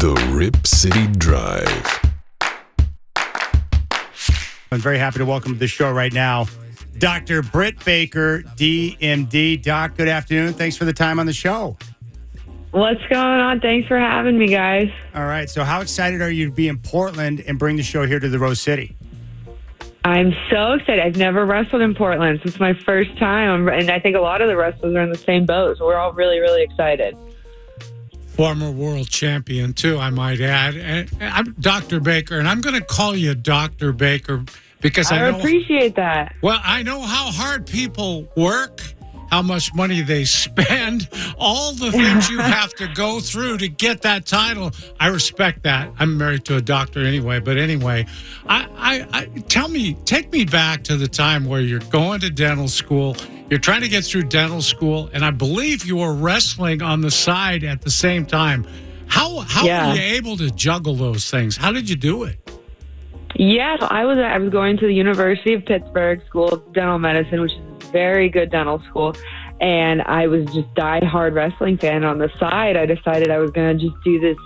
The Rip City Drive. I'm very happy to welcome to the show right now Dr. Britt Baker D.M.D. Doc, good afternoon. Thanks for the time on the show. What's going on? Thanks for having me, guys. All right. So how excited are you to be in Portland and bring the show here to the Rose City? I'm so excited. I've never wrestled in Portland. So it's my first time. And I think a lot of the wrestlers are in the same boat. So we're all really, really excited. Former world champion, too, I might add. And I'm Dr. Baker, and I'm going to call you Dr. Baker because I know, appreciate that. Well, I know how hard people work, how much money they spend, all the things you have to go through to get that title. I respect that. I'm married to a doctor anyway, but anyway, take me back to the time where you're going to dental school. You're trying to get through dental school, and I believe you were wrestling on the side at the same time. How were you able to juggle those things? How did you do it? Yeah, so I was going to the University of Pittsburgh School of Dental Medicine, which is a very good dental school, and I was just die-hard wrestling fan. On the side, I decided I was going to just do this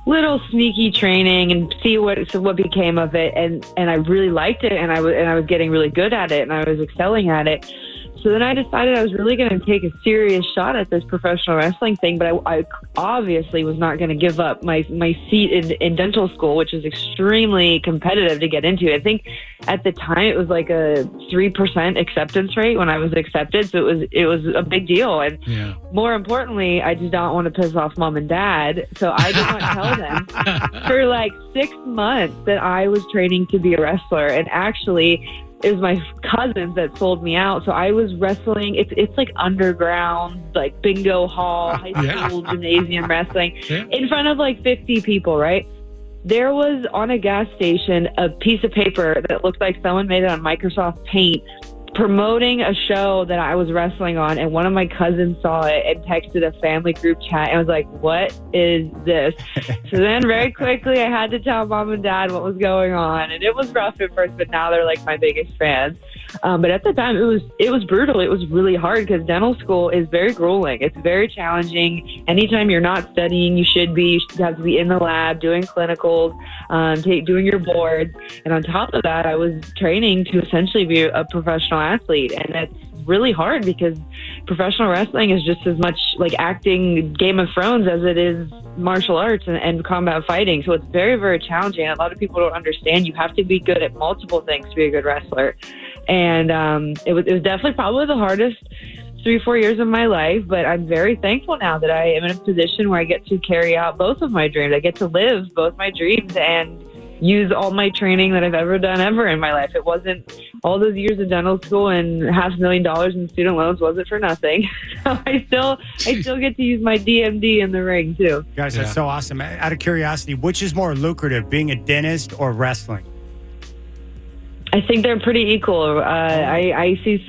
little sneaky training and see what became of it, and I really liked it, and I was getting really good at it, and I was excelling at it. So then I decided I was really going to take a serious shot at this professional wrestling thing, but I obviously was not going to give up my seat in dental school, which is extremely competitive to get into. I think at the time it was like a 3% acceptance rate when I was accepted, so it was a big deal. And more importantly, I did not want to piss off mom and dad, so I did not tell them for like 6 months that I was training to be a wrestler. And actually, it was my cousins that sold me out. So I was wrestling. It's like underground, like bingo hall, high school gymnasium wrestling in front of like 50 people, right? There was on a gas station a piece of paper that looked like someone made it on Microsoft Paint promoting a show that I was wrestling on, and one of my cousins saw it and texted a family group chat and was like, "What is this?" So then very quickly I had to tell mom and dad what was going on, and it was rough at first, but now they're like my biggest fans. But at the time it was brutal. It was really hard because dental school is very grueling. It's very challenging. Anytime you're not studying, you should have to be in the lab doing clinicals, doing your boards. And on top of that, I was training to essentially be a professional athlete. And that's really hard because professional wrestling is just as much like acting Game of Thrones as it is martial arts and combat fighting. So it's very, very challenging. A lot of people don't understand you have to be good at multiple things to be a good wrestler. And it was definitely probably the hardest 3-4 years of my life, but I'm very thankful now that I am in a position where I get to carry out both of my dreams. I get to live both my dreams and use all my training that I've ever done in my life. It wasn't all those years of dental school and $500,000 in student loans wasn't for nothing. So I still get to use my DMD in the ring too. Guys, that's so awesome. Out of curiosity, which is more lucrative, being a dentist or wrestling? I think they're pretty equal. I see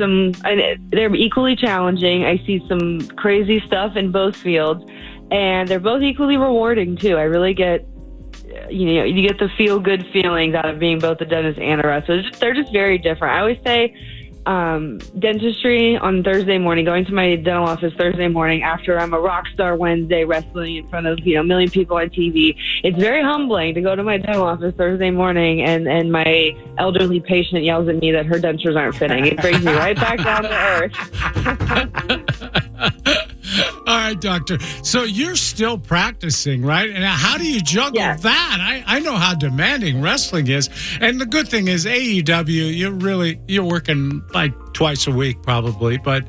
they're equally challenging. I see some crazy stuff in both fields, and they're both equally rewarding too. I really get, you get the feel good feelings out of being both a dentist and a wrestler. They're just very different. I always say, dentistry on Thursday morning, going to my dental office Thursday morning after I'm a rock star Wednesday wrestling in front of, a million people on TV. It's very humbling to go to my dental office Thursday morning and my elderly patient yells at me that her dentures aren't fitting. It brings me right back down to earth. All right, doctor. So you're still practicing, right? And how do you juggle that? I know how demanding wrestling is. And the good thing is AEW, you're working like twice a week probably. But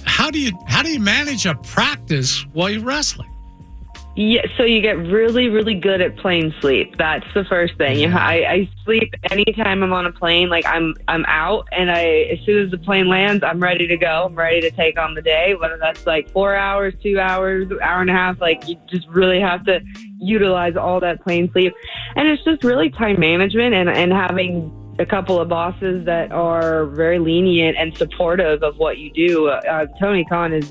how do you manage a practice while you're wrestling? Yeah, so you get really, really good at plane sleep. That's the first thing. I sleep anytime I'm on a plane. Like I'm out, and as soon as the plane lands, I'm ready to go. I'm ready to take on the day. Whether that's like 4 hours, 2 hours, hour and a half. Like you just really have to utilize all that plane sleep, and it's just really time management and having a couple of bosses that are very lenient and supportive of what you do. Tony Khan is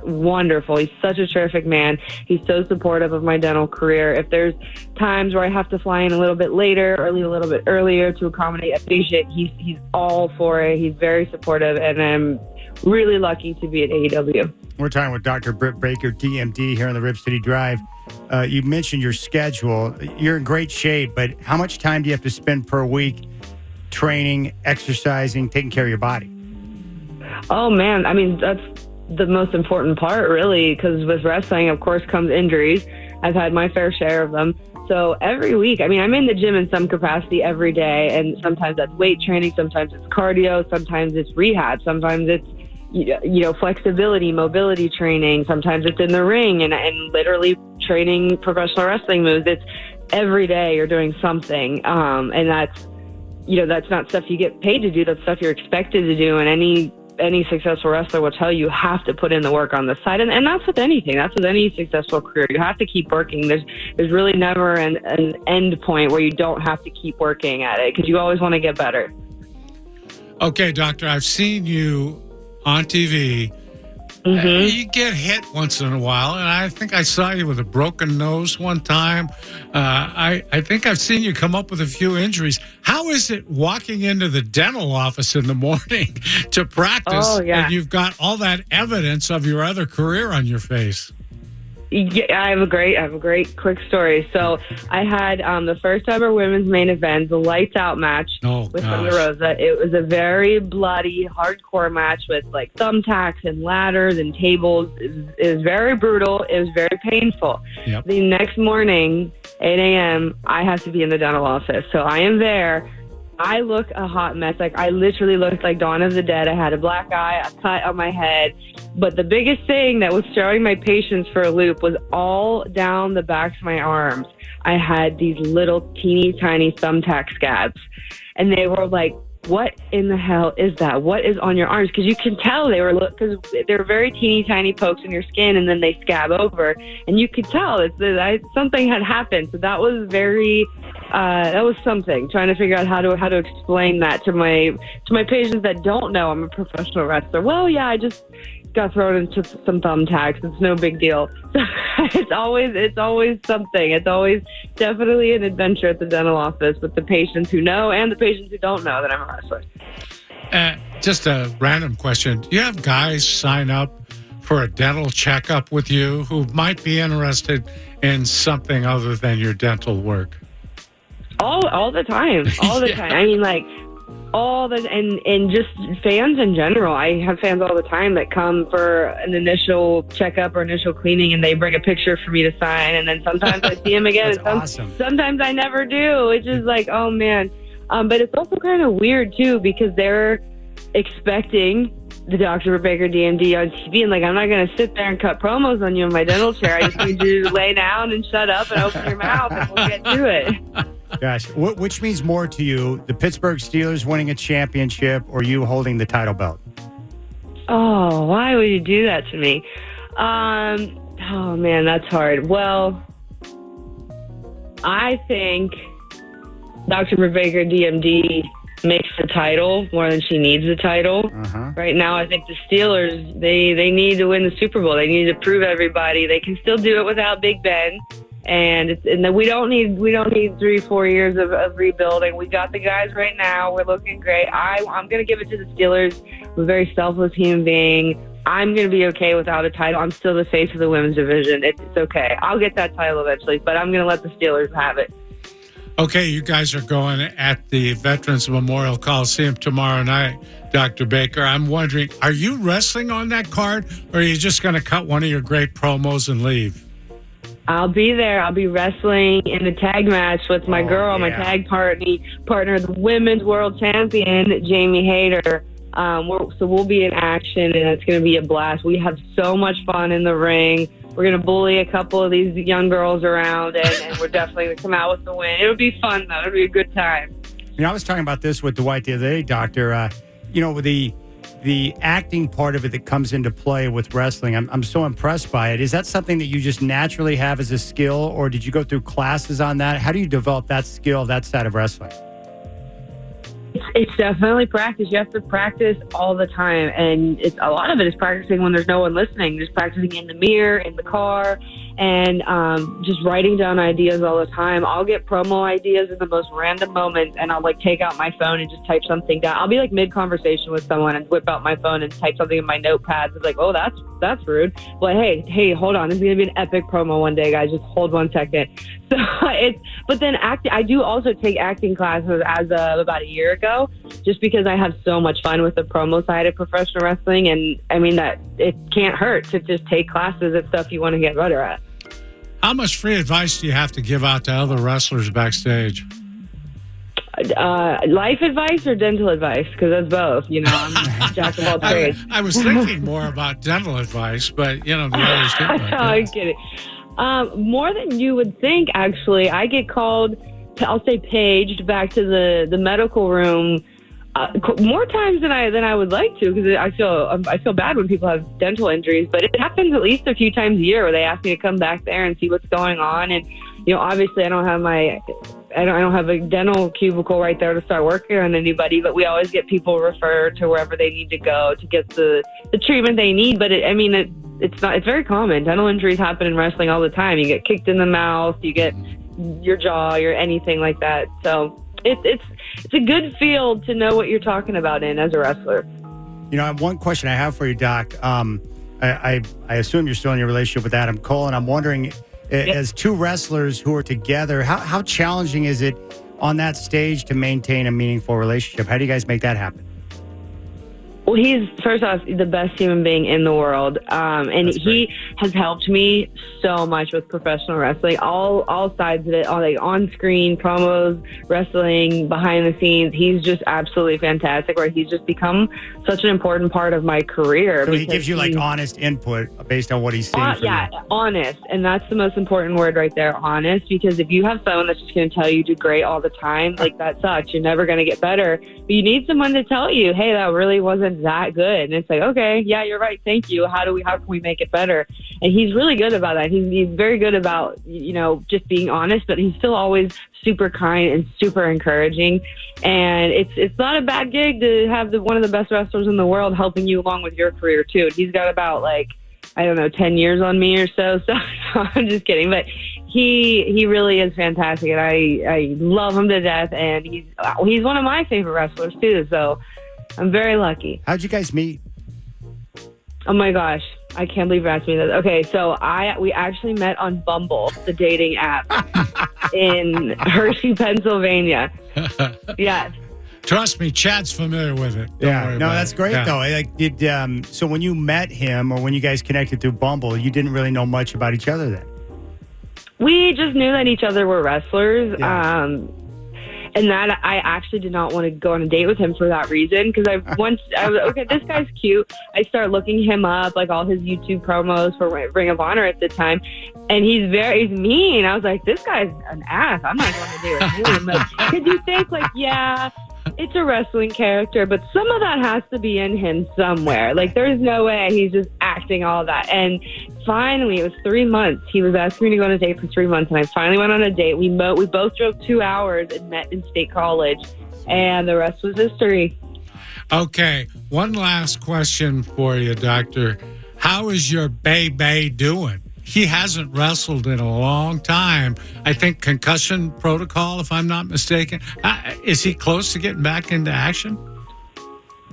wonderful. He's such a terrific man. He's so supportive of my dental career. If there's times where I have to fly in a little bit later or leave a little bit earlier to accommodate a patient, he's all for it. He's very supportive, and I'm really lucky to be at AEW. We're talking with Dr. Britt Baker D.M.D. here on the Rip City Drive. You mentioned your schedule. You're in great shape, but how much time do you have to spend per week training, exercising, taking care of your body? Oh, man. I mean, that's the most important part, really, because with wrestling, of course, comes injuries. I've had my fair share of them. So every week, I mean, I'm in the gym in some capacity every day, and sometimes that's weight training, sometimes it's cardio, sometimes it's rehab, sometimes it's, flexibility, mobility training, sometimes it's in the ring and literally training professional wrestling moves. It's every day you're doing something, and that's not stuff you get paid to do, that's stuff you're expected to do, and any successful wrestler will tell you have to put in the work on the side. And that's with anything. That's with any successful career. You have to keep working. There's really never an end point where you don't have to keep working at it because you always want to get better. Okay, doctor, I've seen you on TV. Mm-hmm. You get hit once in a while, and I think I saw you with a broken nose one time. I think I've seen you come up with a few injuries. How is it walking into the dental office in the morning to practice, and you've got all that evidence of your other career on your face? Yeah, I have a great quick story. So I had the first ever women's main event, the lights out match with Thunder Rosa. It was a very bloody, hardcore match with like thumbtacks and ladders and tables. It was very brutal. It was very painful. Yep. The next morning, 8 a.m., I have to be in the dental office. So I am there. I look a hot mess. Like, I literally looked like Dawn of the Dead. I had a black eye, a cut on my head. But the biggest thing that was throwing my patients for a loop was all down the backs of my arms. I had these little teeny tiny thumbtack scabs. And they were like, what in the hell is that? What is on your arms? Because you can tell because they're very teeny tiny pokes in your skin, and then they scab over, and you could tell something had happened. So that was that was something. Trying to figure out how to explain that to my patients that don't know I'm a professional wrestler. Well, yeah, I just got thrown into some thumbtacks. It's no big deal. It's always something. It's always definitely an adventure at the dental office with the patients who know and the patients who don't know that I'm a wrestler. Just a random question. Do you have guys sign up for a dental checkup with you who might be interested in something other than your dental work? All the time. All the time. I mean, like, and just fans in general. I have fans all the time that come for an initial checkup or initial cleaning, and they bring a picture for me to sign, and then sometimes I see them again. That's awesome. Sometimes I never do. It's just like, oh man. But it's also kind of weird too, because they're expecting the Dr. Britt Baker D.M.D. on TV, and like, I'm not going to sit there and cut promos on you in my dental chair. I just need you to lay down and shut up and open your mouth, and we'll get to it. Gosh, which means more to you, the Pittsburgh Steelers winning a championship or you holding the title belt? Oh, why would you do that to me? Oh, man, that's hard. Well, I think Dr. Britt Baker D.M.D. makes the title more than she needs the title. Uh-huh. Right now, I think the Steelers, they need to win the Super Bowl. They need to prove everybody they can still do it without Big Ben. And we don't need 3-4 years of rebuilding. We got the guys right now. We're looking great. I'm going to give it to the Steelers. I'm a very selfless human being. I'm going to be okay without a title. I'm still the face of the women's division. It's okay. I'll get that title eventually, but I'm going to let the Steelers have it. Okay, you guys are going at the Veterans Memorial Coliseum tomorrow night, Dr. Baker. I'm wondering, are you wrestling on that card, or are you just going to cut one of your great promos and leave? I'll be there. I'll be wrestling in a tag match with my my tag partner, the women's world champion, Jamie Hayter. So we'll be in action, and it's going to be a blast. We have so much fun in the ring. We're going to bully a couple of these young girls around, and we're definitely going to come out with the win. It'll be fun, though. It'll be a good time. You know, I was talking about this with Dwight the other day, Doctor. With the acting part of it that comes into play with wrestling, I'm so impressed by it. Is that something that you just naturally have as a skill, or did you go through classes on that? How do you develop that skill, that side of wrestling? It's definitely practice. You have to practice all the time, and a lot of it is practicing when there's no one listening. Just practicing in the mirror, in the car, and just writing down ideas all the time. I'll get promo ideas in the most random moments, and I'll like take out my phone and just type something down. I'll be like mid-conversation with someone and whip out my phone and type something in my notepads. It's like, oh, that's rude. But hey, hold on. This is going to be an epic promo one day, guys. Just hold 1 second. So but then I do also take acting classes as of about a year ago, just because I have so much fun with the promo side of professional wrestling. And I mean, that it can't hurt to just take classes at stuff you want to get better at. How much free advice do you have to give out to other wrestlers backstage? Life advice or dental advice? Because that's both. You know, I'm jack of all trades. I was thinking more about dental advice, but the others too. I'm kidding. More than you would think, actually. I get called, I'll say paged back to the medical room more times than I would like to, because I feel bad when people have dental injuries, but it happens at least a few times a year where they ask me to come back there and see what's going on. And obviously I don't have a dental cubicle right there to start working on anybody, but we always get people referred to wherever they need to go to get the treatment they need. But it's very common. Dental injuries happen in wrestling all the time. You get kicked in the mouth, you get your jaw, or anything like that. So it's a good field to know what you're talking about in as a wrestler. One question I have for you, Doc. I assume you're still in your relationship with Adam Cole, and I'm wondering, as two wrestlers who are together, how challenging is it on that stage to maintain a meaningful relationship? How do you guys make that happen? Well, he's, first off, the best human being in the world. And he has helped me so much with professional wrestling, all sides of it, all like on-screen, promos, wrestling, behind the scenes. He's just absolutely fantastic, where he's just become such an important part of my career. So he gives you like honest input based on what he's seeing from you. Honest. And that's the most important word right there, honest, because if you have someone that's just going to tell you do great all the time, like that sucks. You're never going to get better. But you need someone to tell you, hey, that really wasn't that good. And it's like, okay, yeah, you're right. Thank you. How can we make it better? And he's really good about that. He's very good about, just being honest, but he's still always super kind and super encouraging. And it's not a bad gig to have one of the best wrestlers in the world helping you along with your career too. And he's got about 10 years on me or so. So I'm just kidding. But he really is fantastic, and I love him to death. And he's one of my favorite wrestlers too. So I'm very lucky. How'd you guys meet? Oh my gosh, I can't believe you're asking me this. Okay, so we actually met on Bumble, the dating app, in Hershey, Pennsylvania. Yes. Trust me, Chad's familiar with it. That's great though. So when you met him, or when you guys connected through Bumble, you didn't really know much about each other then? We just knew that each other were wrestlers. Yeah. And that I actually did not want to go on a date with him for that reason, because I was okay, this guy's cute. I start looking him up, like all his YouTube promos for Ring of Honor at the time, and he's mean. I was like, this guy's an ass. I'm not going to date with him. Because you think it's a wrestling character, but some of that has to be in him somewhere. Like, there's no way he's just acting all that. And finally, it was 3 months. He was asking me to go on a date for 3 months, and I finally went on a date. We both drove 2 hours and met in State College, and the rest was history. Okay, one last question for you, Doctor. How is your baby doing? He hasn't wrestled in a long time. I think concussion protocol, if I'm not mistaken. Is he close to getting back into action?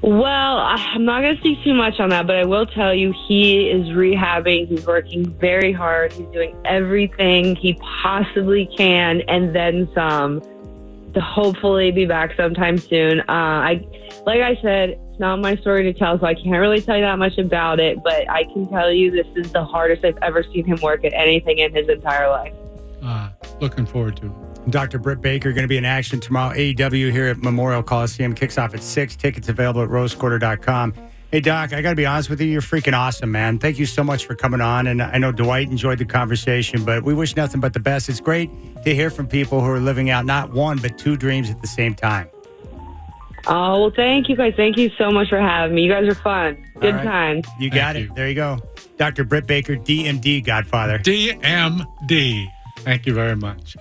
Well, I'm not going to speak too much on that, but I will tell you he is rehabbing. He's working very hard. He's doing everything he possibly can, and then some, to hopefully be back sometime soon. Like I said, it's not my story to tell, so I can't really tell you that much about it, but I can tell you this is the hardest I've ever seen him work at anything in his entire life. Looking forward to it. Dr. Britt Baker going to be in action tomorrow. AEW here at Memorial Coliseum kicks off at 6. Tickets available at rosequarter.com. Hey, Doc, I got to be honest with you. You're freaking awesome, man. Thank you so much for coming on. And I know Dwight enjoyed the conversation, but we wish nothing but the best. It's great to hear from people who are living out not one, but two dreams at the same time. Oh, well, thank you guys. Thank you so much for having me. You guys are fun. Good times. You got it. There you go. Dr. Britt Baker, D.M.D., Godfather. D.M.D. Thank you very much.